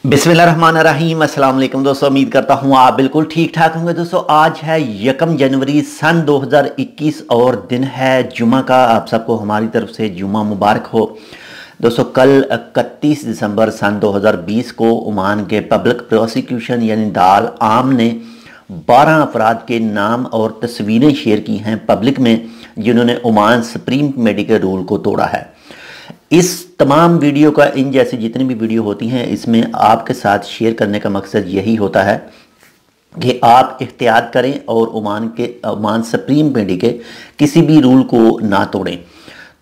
बिस्मिल्लाहिर्रहमानिर्रहीम। अस्सलाम वालेकुम दोस्तों, उम्मीद करता हूँ आप बिल्कुल ठीक ठाक होंगे। दोस्तों आज है 1 जनवरी सन 2021 और दिन है जुमा का। आप सबको हमारी तरफ से जुमा मुबारक हो। दोस्तों कल 31 दिसंबर सन 2020 को ओमान के पब्लिक प्रोसिक्यूशन यानी दाल आम ने 12 अफराद के नाम और तस्वीरें शेयर की हैं पब्लिक में, जिन्होंने ओमान सुप्रीम कमेटी के रूल को तोड़ा है। इस तमाम वीडियो का, इन जैसी जितनी भी वीडियो होती हैं, इसमें आपके साथ शेयर करने का मकसद यही होता है कि आप एहतियात करें और ओमान सुप्रीम कमेटी के किसी भी रूल को ना तोड़ें।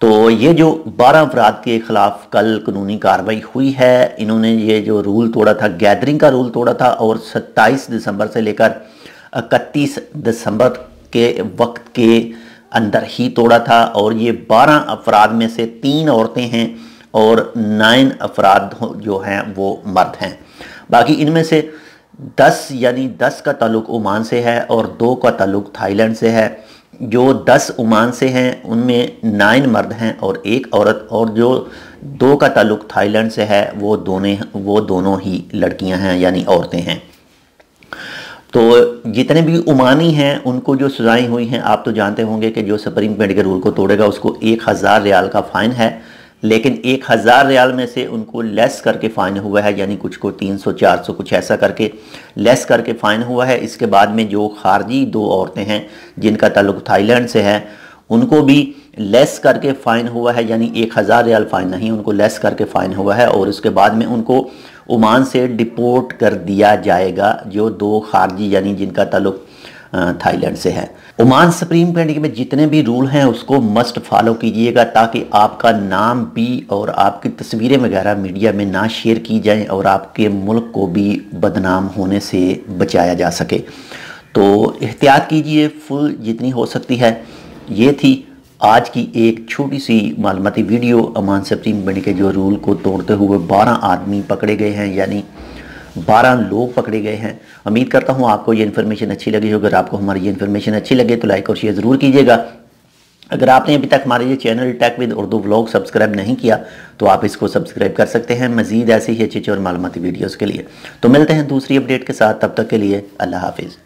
तो ये जो 12 अफराद के ख़िलाफ़ कल कानूनी कार्रवाई हुई है, इन्होंने ये जो रूल तोड़ा था, गैदरिंग का रूल तोड़ा था और 27 दिसंबर से लेकर 31 दिसंबर के वक्त के अंदर ही तोड़ा था। और ये 12 अफराद में से 3 औरतें हैं और 9 अफराद जो हैं वो मर्द हैं। बाकी इनमें से 10 का ताल्लुक़ ओमान से है और 2 का ताल्लुक़ थाईलैंड से है। जो 10 ओमान से हैं उनमें 9 मर्द हैं और 1 औरत, और जो 2 का ताल्लुक़ थाईलैंड से है वो दोनों ही लड़कियां हैं यानी औरतें हैं। तो जितने भी ओमानी हैं उनको जो सज़ाएं हुई हैं, आप तो जानते होंगे कि जो सुप्रीम कमेटी के रूल को तोड़ेगा उसको 1000 रियाल का फ़ाइन है, लेकिन 1000 रियाल में से उनको लेस करके फ़ाइन हुआ है, यानी कुछ को 300 400 कुछ ऐसा करके लेस करके फ़ाइन हुआ है। इसके बाद में जो खारजी 2 औरतें हैं जिनका ताल्लुक़ थाईलैंड से है, उनको भी लेस करके फ़ाइन हुआ है, यानी 1000 रियाल फ़ाइन नहीं, उनको लेस करके फ़ाइन हुआ है। और उसके बाद में उनको ओमान से डिपोर्ट कर दिया जाएगा, जो 2 खारजी यानी जिनका ताल्लुक़ थाईलैंड से है। ओमान सुप्रीम कमेटी में जितने भी रूल हैं उसको मस्ट फॉलो कीजिएगा, ताकि आपका नाम भी और आपकी तस्वीरें वगैरह मीडिया में ना शेयर की जाएं और आपके मुल्क को भी बदनाम होने से बचाया जा सके। तो एहतियात कीजिए फुल जितनी हो सकती है। ये थी आज की एक छोटी सी मालूमाती वीडियो। ओमान सुप्रीम कमेटी के जो रूल को तोड़ते हुए 12 आदमी पकड़े गए हैं, यानी 12 लोग पकड़े गए हैं। उम्मीद करता हूँ आपको ये इन्फॉर्मेशन अच्छी लगी होगी। अगर आपको हमारी ये इन्फॉर्मेशन अच्छी लगे तो लाइक और शेयर ज़रूर कीजिएगा। अगर आपने अभी तक हमारे ये channel tech with Urdu vlog subscribe नहीं किया तो आप इसको सब्सक्राइब कर सकते हैं मज़ीद ऐसी ही अच्छी और मालूमाती वीडियोज़ के लिए। तो मिलते हैं दूसरी अपडेट के साथ, तब तक के लिए अल्लाह हाफिज़।